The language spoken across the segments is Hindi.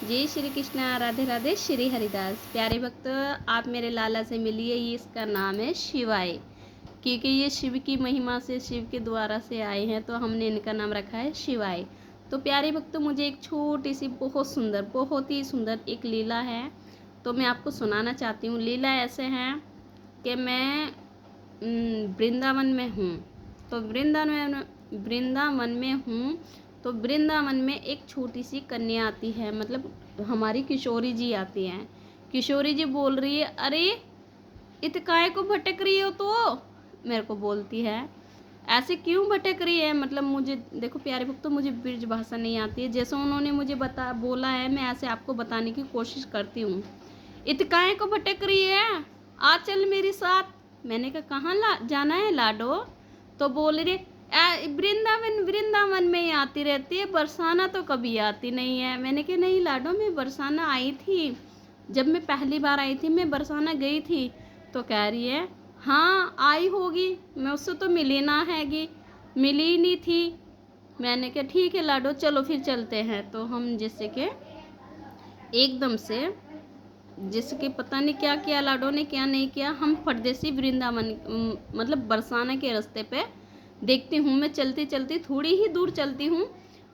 जय श्री कृष्णा, राधे राधे, श्री हरिदास। प्यारे भक्त, आप मेरे लाला से मिलिए। इसका नाम है शिवाय, क्योंकि ये शिव की महिमा से, शिव के द्वारा से आए हैं, तो हमने इनका नाम रखा है शिवाय। तो प्यारे भक्त, मुझे एक छोटी सी बहुत सुंदर, बहुत ही सुंदर एक लीला है, तो मैं आपको सुनाना चाहती हूँ। लीला ऐसे है कि मैं वृंदावन में हूँ। तो वृंदावन में हूँ, तो वृंदावन में एक छोटी सी कन्या आती है, मतलब हमारी किशोरी जी आती हैं। किशोरी जी बोल रही है, अरे इत काय को भटक रही हो? तो मेरे को बोलती है, ऐसे क्यों भटक रही है? मतलब मुझे देखो प्यारे भक्तों, मुझे ब्रज भाषा नहीं आती है, जैसे उन्होंने मुझे बोला है, मैं ऐसे आपको बताने की कोशिश करती हूँ। इत काय को भटक रही है, आ चल मेरे साथ। मैंने कहा कहाँ जाना है लाडो? तो बोल रही वृंदावन, वृंदावन में ही आती रहती है, बरसाना तो कभी आती नहीं है। मैंने कहा नहीं लाडो, मैं बरसाना आई थी, जब मैं पहली बार आई थी मैं बरसाना गई थी। तो कह रही है हाँ आई होगी, मैं उससे तो मिली ना हैगी, मिली ही नहीं थी। मैंने कहा ठीक है लाडो, चलो फिर चलते हैं। तो हम जैसे कि एकदम से, जैसे कि पता नहीं क्या किया लाडो ने, क्या नहीं किया, हम परदेसी वृंदावन मतलब बरसाना के रास्ते पे देखती हूँ। मैं चलती चलती थोड़ी ही दूर चलती हूँ,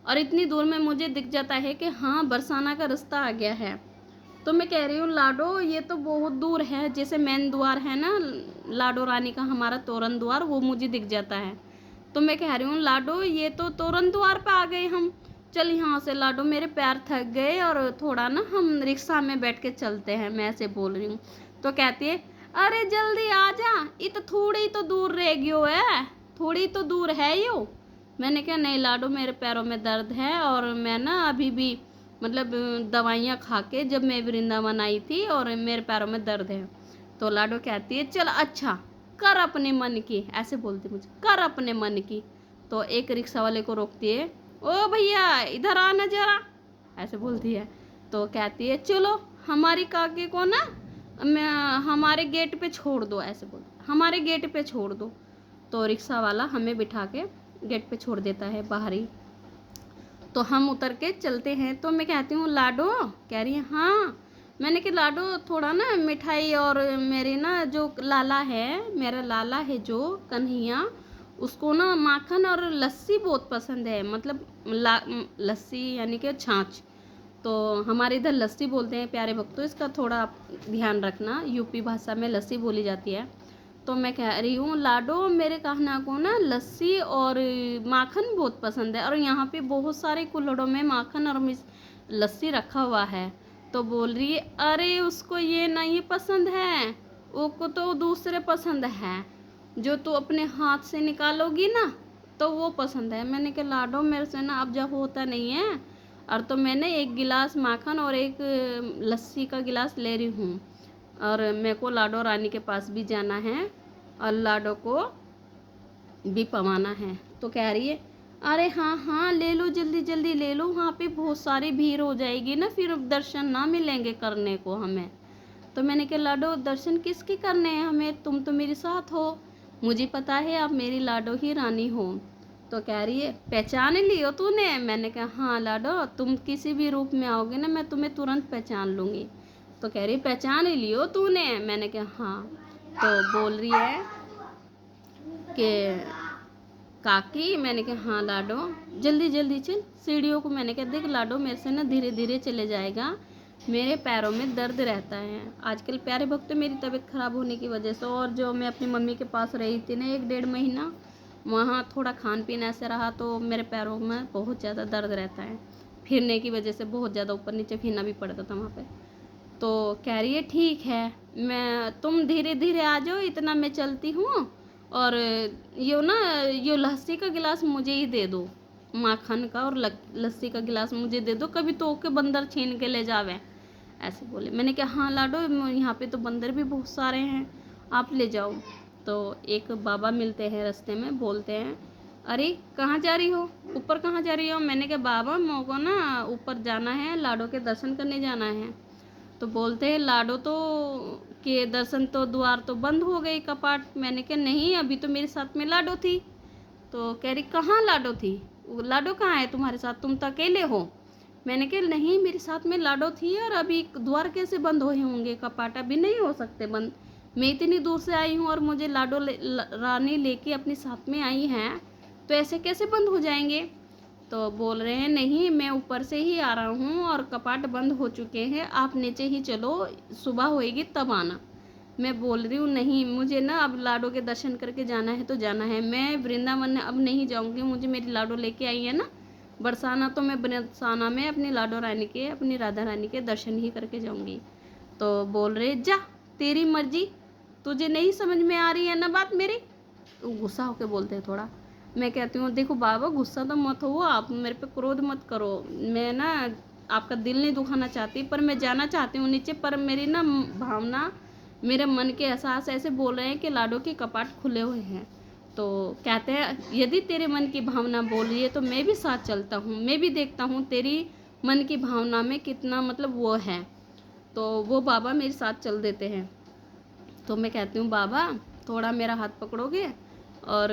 और इतनी दूर में मुझे दिख जाता है कि हाँ बरसाना का रास्ता आ गया है। तो मैं कह रही हूँ लाडो ये तो बहुत दूर है, जैसे मेन द्वार है ना लाडो रानी का, हमारा तोरण द्वार, वो मुझे दिख जाता है। तो मैं कह रही हूँ लाडो ये तो तोरण द्वार पे आ गए हम, चल यहाँ से लाडो, मेरे पैर थक गए और थोड़ा ना हम रिक्शा में बैठ के चलते हैं, मैं ऐसे बोल रही हूँ। तो कहती है अरे जल्दी आ जा, ये तो थोड़ी तो दूर रह गयो है, थोड़ी तो दूर है यो। मैंने कहा नहीं लाडो, मेरे पैरों में दर्द है, और मैं ना अभी भी मतलब दवाइयाँ खा के जब मैं वृंदावन आई थी, और मेरे पैरों में दर्द है। तो लाडो कहती है चल अच्छा कर अपने मन की, ऐसे बोलती मुझे, कर अपने मन की। तो एक रिक्शा वाले को रोकती है, ओ भैया इधर आना जरा, ऐसे बोलती है। तो कहती है चलो हमारी काकी को ना मैं हमारे गेट पे छोड़ दो, ऐसे बोलती, हमारे गेट पे छोड़ दो। तो रिक्शा वाला हमें बिठा के गेट पे छोड़ देता है बाहर ही। तो हम उतर के चलते हैं। तो मैं कहती हूँ लाडो, कह रही है हाँ। मैंने कहा लाडो थोड़ा ना मिठाई, और मेरे ना जो लाला है, मेरा लाला है जो कन्हैया, उसको ना माखन और लस्सी बहुत पसंद है, मतलब लस्सी यानी कि छाछ। तो हमारे इधर लस्सी बोलते हैं प्यारे भक्तों, इसका थोड़ा आप ध्यान रखना, यूपी भाषा में लस्सी बोली जाती है। तो मैं कह रही हूँ लाडो मेरे कहना को ना लस्सी और माखन बहुत पसंद है, और यहाँ पे बहुत सारे कुल्हड़ों में माखन और लस्सी रखा हुआ है। तो बोल रही है अरे उसको ये नहीं पसंद है, वो तो दूसरे पसंद है, जो तू अपने हाथ से निकालोगी ना तो वो पसंद है। मैंने कहा लाडो मेरे से ना अब जब होता नहीं है, और तो मैंने एक गिलास माखन और एक लस्सी का गिलास ले रही हूँ, और मेरे को लाडो रानी के पास भी जाना है, और लाडो को भी पवाना है। तो कह रही है अरे हाँ हाँ ले लो, जल्दी जल्दी ले लो, वहाँ पे बहुत सारी भीड़ हो जाएगी ना, फिर दर्शन ना मिलेंगे करने को हमें। तो मैंने कहा लाडो दर्शन किसके करने हैं हमें, तुम तो मेरे साथ हो, मुझे पता है आप मेरी लाडो ही रानी हो। तो कह रही है पहचान लियो तूने? मैंने कहा हाँ लाडो, तुम किसी भी रूप में आओगे ना मैं तुम्हें तुरंत पहचान लूँगी। तो कह रही पहचान लियो तूने? मैंने कहा हाँ। तो बोल रही है कि काकी, मैंने कहा हाँ लाडो जल्दी जल्दी चल सीढ़ियों को। मैंने कहा देख लाडो मेरे से ना धीरे धीरे चले जाएगा, मेरे पैरों में दर्द रहता है आजकल प्यारे भक्त, मेरी तबीयत ख़राब होने की वजह से, और जो मैं अपनी मम्मी के पास रही थी ना 1-1.5 महीना, वहाँ थोड़ा खान पीन ऐसे रहा, तो मेरे पैरों में बहुत ज़्यादा दर्द रहता है, फिरने की वजह से बहुत ज़्यादा ऊपर नीचे फिरना भी पड़ता था वहाँ पर। तो कह रही है ठीक है, मैं तुम धीरे धीरे आ जाओ, इतना मैं चलती हूँ, और यो ना यो लस्सी का गिलास मुझे ही दे दो, माखन का और लस्सी का गिलास मुझे दे दो, कभी तो के बंदर छीन के ले जावे, ऐसे बोले। मैंने कहा हाँ लाडो यहाँ पे तो बंदर भी बहुत सारे हैं, आप ले जाओ। तो एक बाबा मिलते हैं रास्ते में, बोलते हैं अरे कहाँ जा रही हो, ऊपर कहाँ जा रही हो? मैंने कहा बाबा मेरे को ना ऊपर जाना है, लाडो के दर्शन करने जाना है। तो बोलते हैं लाडो तो के दर्शन तो द्वार तो बंद हो गई, कपाट। मैंने कहा नहीं अभी तो मेरे साथ में लाडो थी। तो कह रही कहाँ लाडो थी? लाडो कहाँ है तुम्हारे साथ, तुम तो अकेले हो? मैंने कहा नहीं, मेरे साथ में लाडो थी और अभी द्वार कैसे बंद हुए होंगे, कपाट अभी नहीं हो सकते बंद। मैं इतनी दूर से आई हूँ और मुझे लाडो रानी लेके अपने साथ में आई हैं, तो ऐसे कैसे बंद हो जाएंगे। तो बोल रहे हैं नहीं, मैं ऊपर से ही आ रहा हूँ और कपाट बंद हो चुके हैं, आप नीचे ही चलो, सुबह होएगी तब आना। मैं बोल रही हूँ नहीं, मुझे ना अब लाडो के दर्शन करके जाना है तो जाना है, मैं वृंदावन अब नहीं जाऊँगी, मुझे मेरी लाडो लेके आई है ना बरसाना, तो मैं बरसाना में अपनी लाडो रानी के, अपनी राधा रानी के दर्शन ही करके जाऊँगी। तो बोल रहे जा, तेरी मर्जी, तुझे नहीं समझ में आ रही है ना बात मेरी। गुस्सा होके बोलते हैं थोड़ा। मैं कहती हूँ देखो बाबा, गुस्सा तो मत हो, आप मेरे पे क्रोध मत करो, मैं ना आपका दिल नहीं दुखाना चाहती, पर मैं जाना चाहती हूँ नीचे, पर मेरी ना भावना, मेरे मन के एहसास ऐसे बोल रहे हैं कि लाडो के कपाट खुले हुए हैं। तो कहते हैं यदि तेरे मन की भावना बोल रही है तो मैं भी साथ चलता हूँ, मैं भी देखता हूँ तेरी मन की भावना में कितना मतलब वो है। तो वो बाबा मेरे साथ चल देते हैं। तो मैं कहती हूँ बाबा थोड़ा मेरा हाथ पकड़ोगे और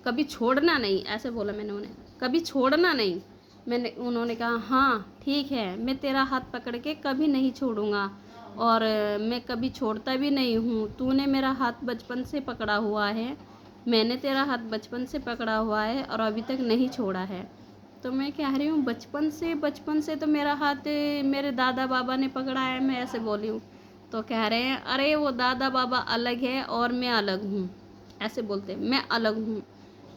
कभी छोड़ना नहीं, ऐसे बोला मैंने उन्हें, कभी छोड़ना नहीं। उन्होंने कहा हाँ ठीक है, मैं तेरा हाथ पकड़ के कभी नहीं छोड़ूंगा और मैं कभी छोड़ता भी नहीं हूँ, तूने मेरा हाथ बचपन से पकड़ा हुआ है, मैंने तेरा हाथ बचपन से पकड़ा हुआ है और अभी तक नहीं छोड़ा है। तो मैं कह रही हूँ बचपन से तो मेरा हाथ मेरे दादा बाबा ने पकड़ा है, मैं ऐसे बोली हूँ। तो कह रहे हैं अरे वो दादा बाबा अलग है और मैं अलग हूँ, ऐसे बोलते हैं, मैं अलग हूँ।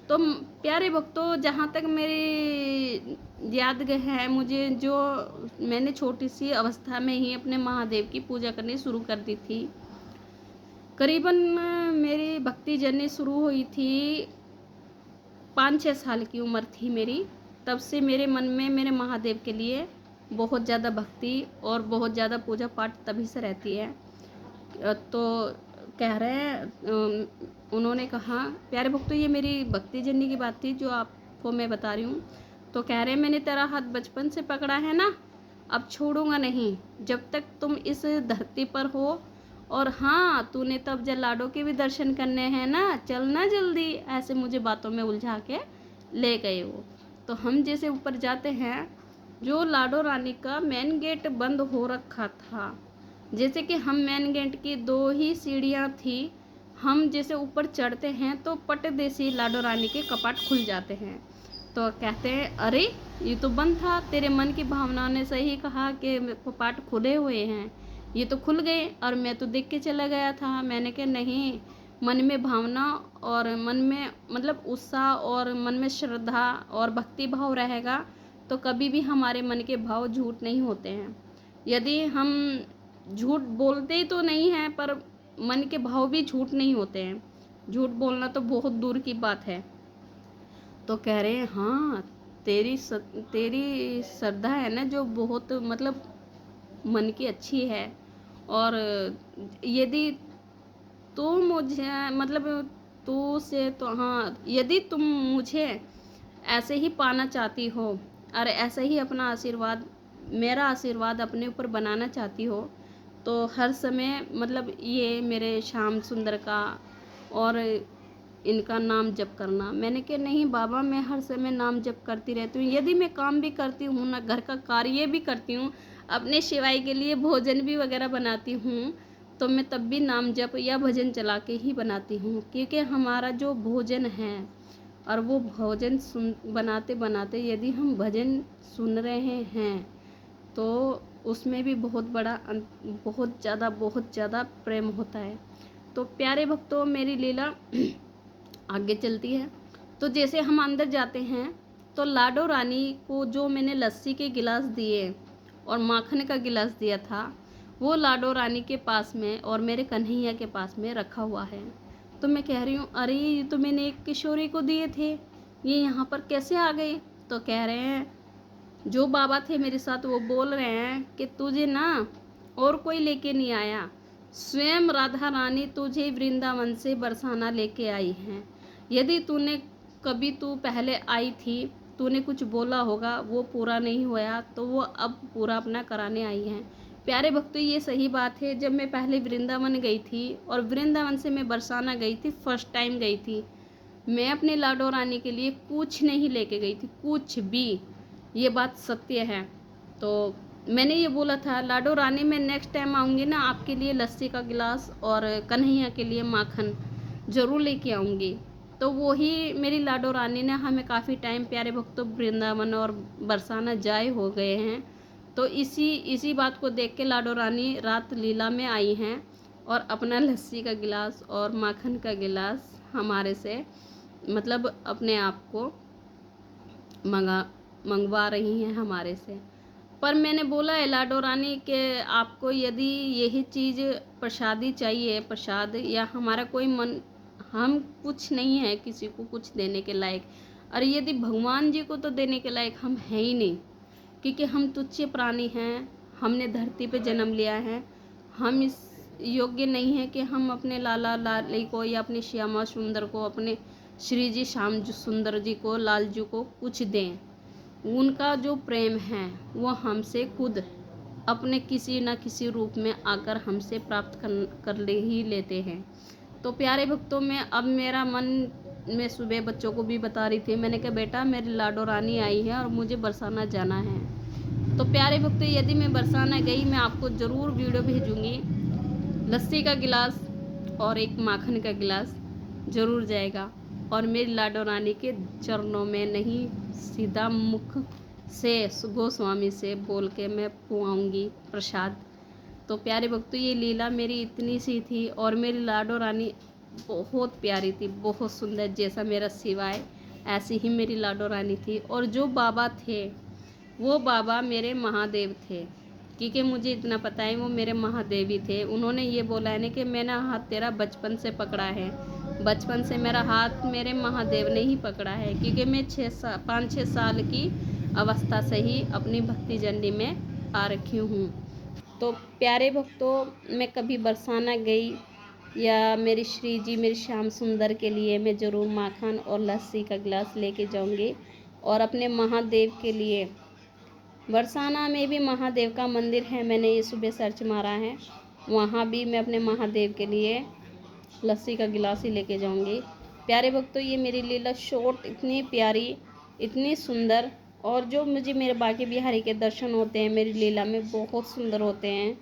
तो प्यारे भक्तों, जहाँ तक मेरी याद है, मुझे जो मैंने छोटी सी अवस्था में ही अपने महादेव की पूजा करनी शुरू कर दी थी। करीबन मेरी भक्ति जर्नी शुरू हुई थी 5-6 साल की उम्र थी मेरी, तब से मेरे मन में मेरे महादेव के लिए बहुत ज़्यादा भक्ति और बहुत ज़्यादा पूजा पाठ तभी से रहती है। तो कह रहे हैं उन्होंने कहा प्यारे भक्तों, ये मेरी भक्ति जर्नी की बात थी जो आपको मैं बता रही हूँ। तो कह रहे हैं मैंने तेरा हाथ बचपन से पकड़ा है ना, अब छोड़ूंगा नहीं जब तक तुम इस धरती पर हो। और हाँ, तूने तब लाडो के भी दर्शन करने हैं ना, चलना जल्दी, ऐसे मुझे बातों में उलझा के ले गए वो। तो हम जैसे ऊपर जाते हैं, जो लाडो रानी का मेन गेट बंद हो रखा था, जैसे कि हम मेन गेट की 2 ही सीढ़ियाँ थी, हम जैसे ऊपर चढ़ते हैं तो पट देसी लाडो रानी के कपाट खुल जाते हैं। तो कहते हैं अरे ये तो बंद था, तेरे मन की भावना ने सही कहा कि कपाट खुले हुए हैं, ये तो खुल गए और मैं तो देख के चला गया था। मैंने कहा नहीं, मन में भावना और मन में मतलब उत्साह और मन में श्रद्धा और भक्ति भाव रहेगा तो कभी भी हमारे मन के भाव झूठ नहीं होते हैं। यदि हम झूठ बोलते तो नहीं हैं, पर मन के भाव भी झूठ नहीं होते हैं, झूठ बोलना तो बहुत दूर की बात है। तो कह रहे हैं हाँ, तेरी श्रद्धा है ना जो बहुत मतलब मन की अच्छी है, और यदि तू मुझे मतलब तू से तो हाँ, यदि तुम मुझे ऐसे ही पाना चाहती हो और ऐसे ही अपना आशीर्वाद, मेरा आशीर्वाद अपने ऊपर बनाना चाहती हो, तो हर समय मतलब ये मेरे श्याम सुंदर का और इनका नाम जप करना। मैंने कहा नहीं बाबा, मैं हर समय नाम जप करती रहती हूँ, यदि मैं काम भी करती हूँ ना, घर का कार्य भी करती हूँ, अपने शिवाय के लिए भोजन भी वगैरह बनाती हूँ, तो मैं तब भी नाम जप या भजन चला के ही बनाती हूँ, क्योंकि हमारा जो भोजन है और वो भोजन बनाते बनाते यदि हम भजन सुन रहे हैं तो उसमें भी बहुत बड़ा बहुत ज़्यादा प्रेम होता है। तो प्यारे भक्तों, मेरी लीला आगे चलती है। तो जैसे हम अंदर जाते हैं तो लाडो रानी को जो मैंने लस्सी के गिलास दिए और माखन का गिलास दिया था, वो लाडो रानी के पास में और मेरे कन्हैया के पास में रखा हुआ है। तो मैं कह रही हूँ अरे ये तो मैंने एक किशोरी को दिए थे, ये यहाँ पर कैसे आ गए। तो कह रहे हैं जो बाबा थे मेरे साथ वो बोल रहे हैं कि तुझे ना और कोई लेके नहीं आया, स्वयं राधा रानी तुझे वृंदावन से बरसाना लेके आई हैं। यदि कभी तू पहले आई थी, तूने कुछ बोला होगा वो पूरा नहीं हुआ, तो वो अब पूरा अपना कराने आई हैं। प्यारे भक्तों, ये सही बात है। जब मैं पहले वृंदावन गई थी और वृंदावन से मैं बरसाना गई थी, फर्स्ट टाइम गई थी, मैं अपने लाडो रानी के लिए कुछ नहीं लेके गई थी, कुछ भी। ये बात सत्य है। तो मैंने ये बोला था लाडो रानी, मैं नेक्स्ट टाइम आऊँगी ना आपके लिए लस्सी का गिलास और कन्हैया के लिए माखन ज़रूर लेके आऊँगी। तो वही मेरी लाडो रानी ने हमें काफ़ी टाइम प्यारे भक्तों वृंदावन और बरसाना जाए हो गए हैं। तो इसी बात को देख के लाडो रानी रात लीला में आई हैं और अपना लस्सी का गिलास और माखन का गिलास हमारे से मतलब अपने आप को मंगवा रही हैं हमारे से। पर मैंने बोला है लाडो रानी के आपको यदि यही चीज़ प्रसादी चाहिए, प्रसाद या हमारा कोई मन, हम कुछ नहीं है किसी को कुछ देने के लायक, और यदि भगवान जी को तो देने के लायक हम हैं ही नहीं, क्योंकि हम तुच्छ प्राणी हैं, हमने धरती पे जन्म लिया है, हम इस योग्य नहीं है कि हम अपने लाला लाली को या अपने श्यामा सुंदर को, अपने श्री जी श्याम सुंदर जी को, लाल जी को कुछ दें। उनका जो प्रेम है वो हमसे खुद अपने किसी न किसी रूप में आकर हमसे प्राप्त कर ले ही लेते हैं। तो प्यारे भक्तों में अब मेरा मन, मैं सुबह बच्चों को भी बता रही थी, मैंने कहा बेटा मेरी लाडो रानी आई है और मुझे बरसाना जाना है। तो प्यारे भक्तों यदि मैं बरसाना गई मैं आपको ज़रूर वीडियो भेजूँगी। लस्सी का गिलास और एक माखन का गिलास ज़रूर जाएगा और मेरी लाडो रानी के चरणों में नहीं, सीधा मुख से गोस्वामी से बोल के मैं पुआऊँगी प्रसाद। तो प्यारे भक्तों ये लीला मेरी इतनी सी थी और मेरी लाडो रानी बहुत प्यारी थी, बहुत सुंदर, जैसा मेरा शिवाय ऐसी ही मेरी लाडो रानी थी। और जो बाबा थे वो बाबा मेरे महादेव थे, क्योंकि मुझे इतना पता है वो मेरे महादेव ही थे। उन्होंने ये बोला है ना कि मैंने हाथ तेरा बचपन से पकड़ा है, बचपन से मेरा हाथ मेरे महादेव ने ही पकड़ा है, क्योंकि मैं 5-6 साल की अवस्था से ही अपनी भक्ति जर्नी में आ रखी हूँ। तो प्यारे भक्तों मैं कभी बरसाना गई या मेरी श्री जी मेरे श्याम सुंदर के लिए मैं ज़रूर माखन और लस्सी का गिलास लेके जाऊंगी। और अपने महादेव के लिए बरसाना में भी महादेव का मंदिर है, मैंने ये सुबह सर्च मारा है, वहाँ भी मैं अपने महादेव के लिए लस्सी का गिलास ही लेके जाऊंगी। प्यारे भक्तों ये मेरी लीला शॉर्ट इतनी प्यारी, इतनी सुंदर, और जो मुझे मेरे बांके बिहारी के दर्शन होते हैं मेरी लीला में बहुत सुंदर होते हैं।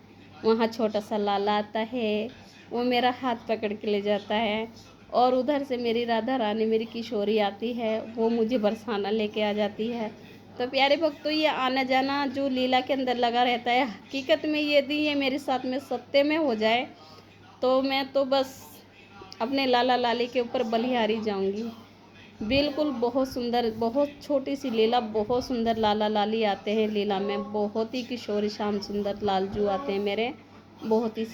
वहाँ छोटा सा लाला आता है, वो मेरा हाथ पकड़ के ले जाता है, और उधर से मेरी राधा रानी मेरी किशोरी आती है, वो मुझे बरसाना लेके आ जाती है। तो प्यारे भक्तों ये आना जाना जो लीला के अंदर लगा रहता है, हकीकत में यदि ये मेरे साथ में सत्य में हो जाए तो मैं तो बस अपने लाला लाली के ऊपर बलिहारी जाऊंगी। बिल्कुल बहुत सुंदर, बहुत छोटी सी लीला, बहुत सुंदर लाला लाली आते हैं लीला में, बहुत ही किशोरी श्याम सुंदर लालजू आते हैं मेरे, बहुत ही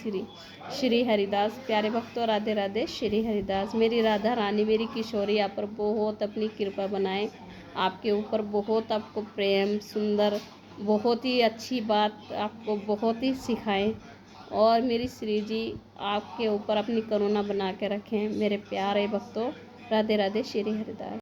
श्री हरिदास। प्यारे भक्तों राधे राधे, श्री हरिदास। मेरी राधा रानी मेरी किशोरी आप पर बहुत अपनी कृपा बनाए, आपके ऊपर बहुत आपको प्रेम, सुंदर, बहुत ही अच्छी बात आपको बहुत ही सिखाएं, और मेरी श्री जी आपके ऊपर अपनी करुणा बना के रखें। मेरे प्यारे भक्तों राधे राधे, श्री हरिदास।